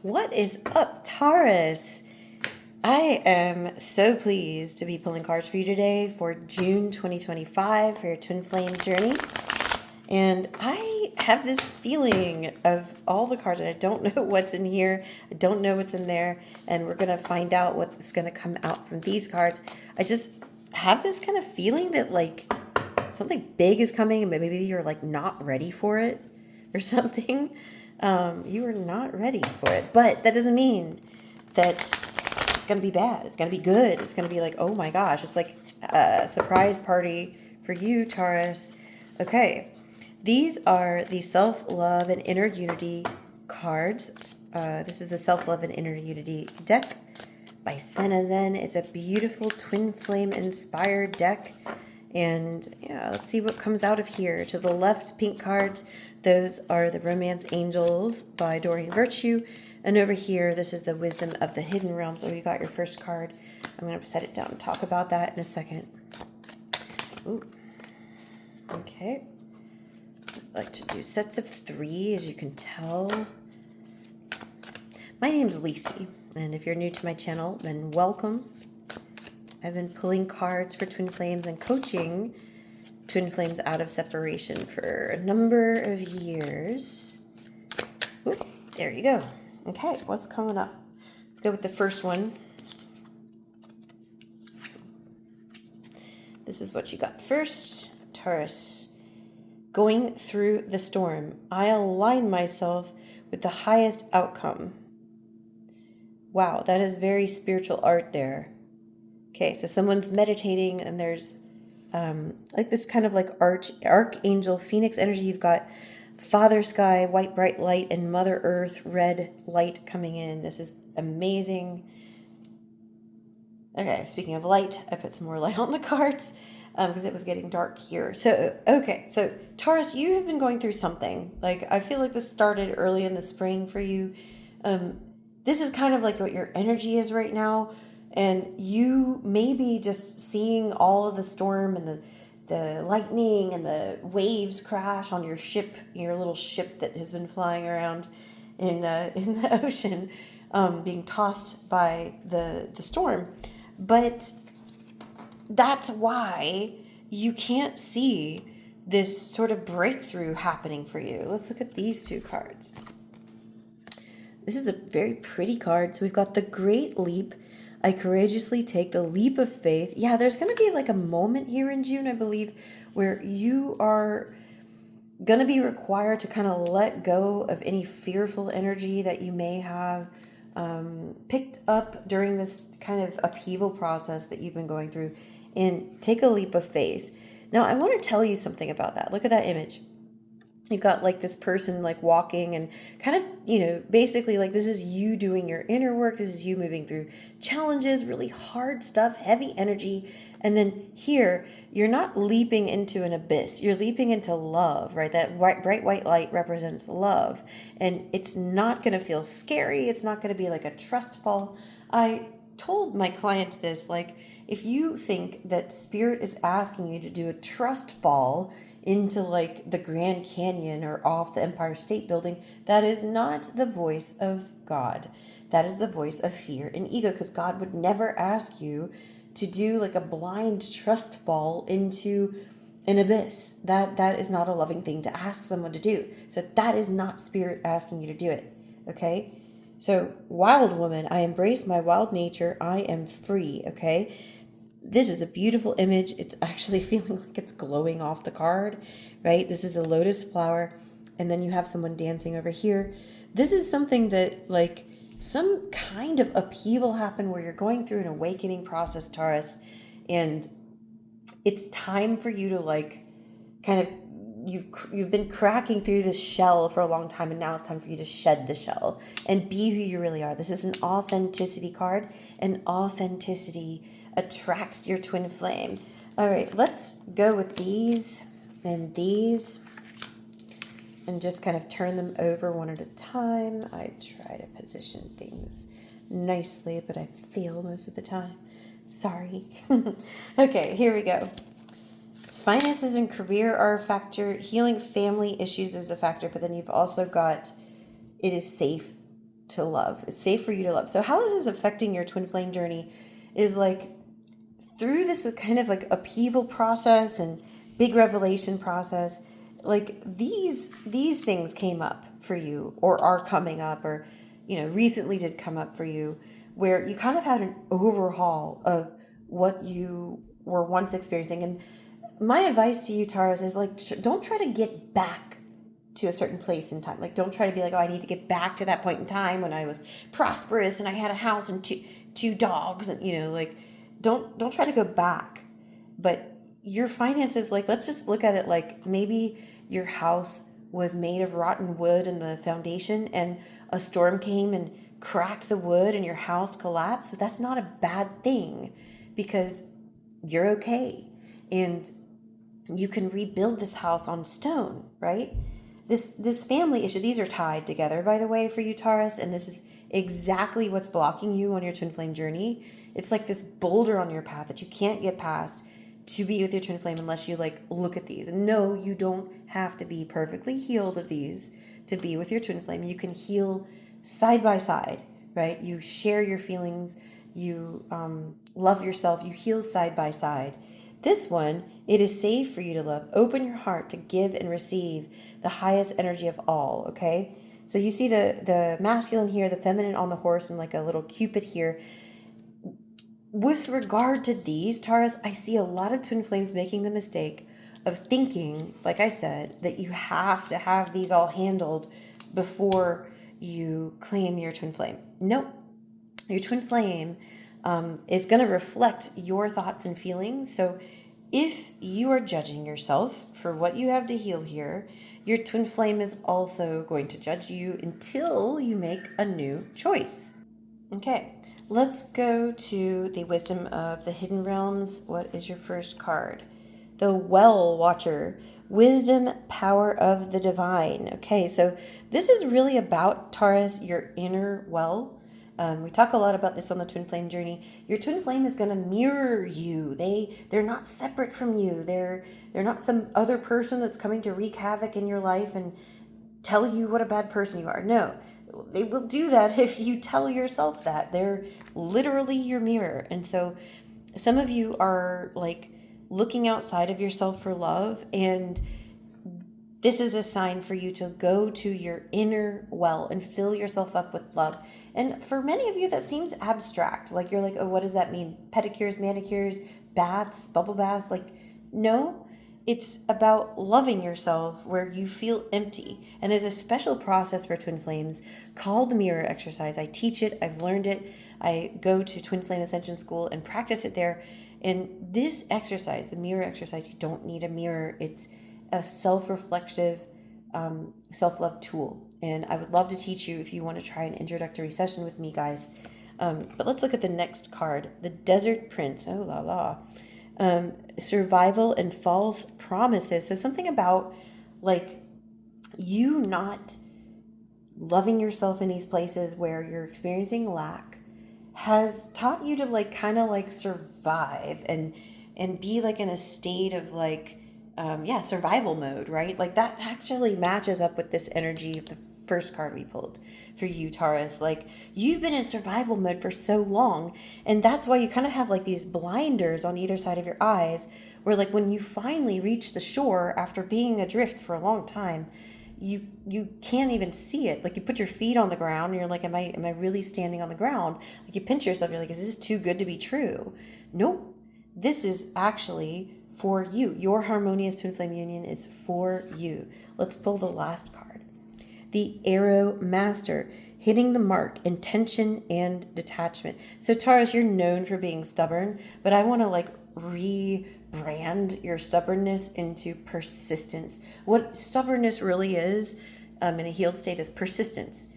What is up, Taurus? I am so pleased to be pulling cards for you today for June 2025 for your Twin Flame journey. And I have this feeling of all the cards, and I don't know what's in here. I don't know what's in there. And we're going to find out what's going to come out from these cards. I just have this kind of feeling that like something big is coming, and maybe you're like not ready for it or something. You are not ready for it, but that doesn't mean that it's going to be bad. It's going to be good. It's going to be like, oh my gosh, it's like a surprise party for you, Taurus. Okay, these are the Self-Love and Inner Unity cards. This is the Self-Love and Inner Unity deck by Senna Zen. It's a beautiful twin flame inspired deck. And yeah, let's see what comes out of here. To the left, pink cards. Those are the Romance Angels by Doreen Virtue. And over here, this is the Wisdom of the Hidden Realms. So you got your first card. I'm going to set it down and talk about that in a second. Ooh. Okay. I like to do sets of 3, as you can tell. My name's Lisi, and if you're new to my channel, then welcome. I've been pulling cards for Twin Flames and coaching Twin Flames out of separation for a number of years. Ooh, there you go. Okay, what's coming up? Let's go with the first one. This is what you got first. Taurus. Going through the storm. I align myself with the highest outcome. Wow, that is very spiritual art there. Okay, so someone's meditating and there's like this kind of like archangel phoenix energy. You've got Father Sky, white bright light, and Mother Earth, red light coming in. This is amazing. Okay, speaking of light, I put some more light on the cards because it was getting dark here. So, okay, so Taurus, you have been going through something. Like, I feel like this started early in the spring for you. This is kind of like what your energy is right now. And you may be just seeing all of the storm and the lightning and the waves crash on your ship, your little ship that has been flying around in the ocean, being tossed by the storm. But that's why you can't see this sort of breakthrough happening for you. Let's look at these two cards. This is a very pretty card. So we've got the Great Leap. I courageously take the leap of faith. Yeah, there's going to be like a moment here in June, I believe, where you are going to be required to kind of let go of any fearful energy that you may have picked up during this kind of upheaval process that you've been going through, and take a leap of faith. Now, I want to tell you something about that. Look at that image. You've got like this person like walking and kind of, you know, basically like this is you doing your inner work. This is you moving through challenges, really hard stuff, heavy energy. And then here, you're not leaping into an abyss. You're leaping into love, right? That bright white light represents love. And it's not going to feel scary. It's not going to be like a trust fall. I told my clients this, like, if you think that Spirit is asking you to do a trust fall into like the Grand Canyon or off the Empire State Building, that is not the voice of God. That is the voice of fear and ego, because God would never ask you to do like a blind trust fall into an abyss. That is not a loving thing to ask someone to do. So that is not Spirit asking you to do it. Okay? So, wild woman, I embrace my wild nature. I am free. Okay? This is a beautiful image. It's actually feeling like it's glowing off the card, right? This is a lotus flower, and then you have someone dancing over here. This is something that, like, some kind of upheaval happened where you're going through an awakening process, Taurus, and it's time for you to, like, kind of, you've been cracking through this shell for a long time, and now it's time for you to shed the shell and be who you really are. This is an authenticity card, and authenticity attracts your twin flame. All right, let's go with these and these and just kind of turn them over one at a time. I try to position things nicely, but I fail most of the time. Sorry. Okay, here we go. Finances and career are a factor. Healing family issues is a factor, but then you've also got it is safe to love. It's safe for you to love. So how this is affecting your twin flame journey is like through this kind of like upheaval process and big revelation process, like these things came up for you or are coming up or, recently did come up for you, where you kind of had an overhaul of what you were once experiencing. And my advice to you, Taurus, is like, don't try to get back to a certain place in time. Like, don't try to be like, oh, I need to get back to that point in time when I was prosperous and I had a house and two dogs, and like, don't try to go back. But your finances, like, let's just look at it like maybe your house was made of rotten wood in the foundation and a storm came and cracked the wood and your house collapsed. But that's not a bad thing, because you're okay and you can rebuild this house on stone, right? This family issue, these are tied together, by the way, for you, Taurus, and this is exactly what's blocking you on your twin flame journey. It's like this boulder on your path that you can't get past to be with your twin flame unless you like look at these. And no, you don't have to be perfectly healed of these to be with your twin flame. You can heal side by side, right? You share your feelings, you love yourself, you heal side by side. This one, it is safe for you to love. Open your heart to give and receive the highest energy of all, okay? So you see the masculine here, the feminine on the horse, and like a little cupid here. With regard to these, Taurus, I see a lot of twin flames making the mistake of thinking, like I said, that you have to have these all handled before you claim your twin flame. Nope. Your twin flame is going to reflect your thoughts and feelings. So if you are judging yourself for what you have to heal here, your twin flame is also going to judge you until you make a new choice. Okay, let's go to the Wisdom of the Hidden Realms. What is your first card? The Well Watcher. Wisdom, power of the divine. Okay, so this is really about, Taurus, your inner well. We talk a lot about this on the twin flame journey. Your twin flame is going to mirror you. They're not separate from you. They're not some other person that's coming to wreak havoc in your life and tell you what a bad person you are. No, they will do that if you tell yourself that. They're literally your mirror. And so some of you are like looking outside of yourself for love, and this is a sign for you to go to your inner well and fill yourself up with love. And for many of you, that seems abstract. Like you're like, oh, what does that mean? Pedicures, manicures, baths, bubble baths? Like, no, it's about loving yourself where you feel empty. And there's a special process for twin flames called the mirror exercise. I teach it. I've learned it. I go to Twin Flame Ascension School and practice it there. And this exercise, the mirror exercise, you don't need a mirror. It's a self-reflexive, self-love tool. And I would love to teach you if you want to try an introductory session with me, guys. But let's look at the next card, the Desert Prince. Oh, la la. Survival and false promises. So something about like you not loving yourself in these places where you're experiencing lack has taught you to like kind of like survive and be like in a state of like survival mode, right? Like that actually matches up with this energy of the first card we pulled for you, Taurus. Like you've been in survival mode for so long, and that's why you kind of have like these blinders on either side of your eyes, where like when you finally reach the shore after being adrift for a long time, you can't even see it. Like you put your feet on the ground and you're like, am I really standing on the ground? Like you pinch yourself, you're like, is this too good to be true? Nope. This is actually for you. Your Harmonious Twin Flame Union is for you. Let's pull the last card. The Arrow Master, hitting the mark, intention and detachment. So Taurus, you're known for being stubborn, but I want to like rebrand your stubbornness into persistence. What stubbornness really is in a healed state is persistence.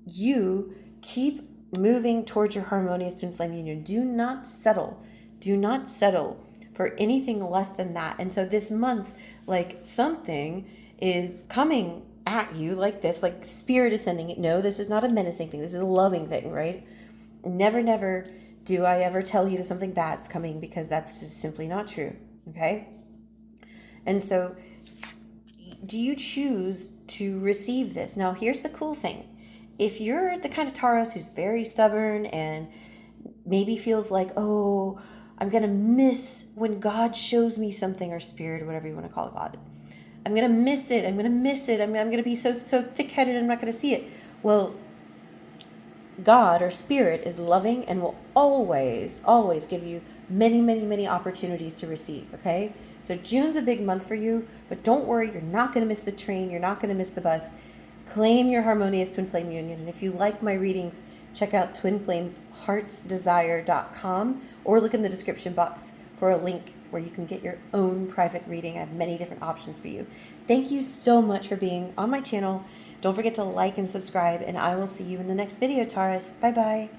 You keep moving towards your Harmonious Twin Flame Union. Do not settle. Do not settle for anything less than that. And so this month, like something is coming at you like this, like spirit is sending it. No, this is not a menacing thing. This is a loving thing, right? Never do I ever tell you that something bad's coming, because that's just simply not true. Okay. And so do you choose to receive this? Now, here's the cool thing. if you're the kind of Taurus who's very stubborn and maybe feels like, oh, I'm going to miss when God shows me something, or spirit, or whatever you want to call God. I'm going to miss it. I'm going to miss it. I'm going to be so thick-headed I'm not going to see it. Well, God or spirit is loving and will always, always give you many, many, many opportunities to receive, okay? So June's a big month for you, but don't worry, you're not going to miss the train. You're not going to miss the bus. Claim your Harmonious Twin Flame Union. And if you like my readings, check out twinflamesheartsdesire.com or look in the description box for a link where you can get your own private reading. I have many different options for you. Thank you so much for being on my channel. Don't forget to like and subscribe, and I will see you in the next video, Taurus. Bye-bye.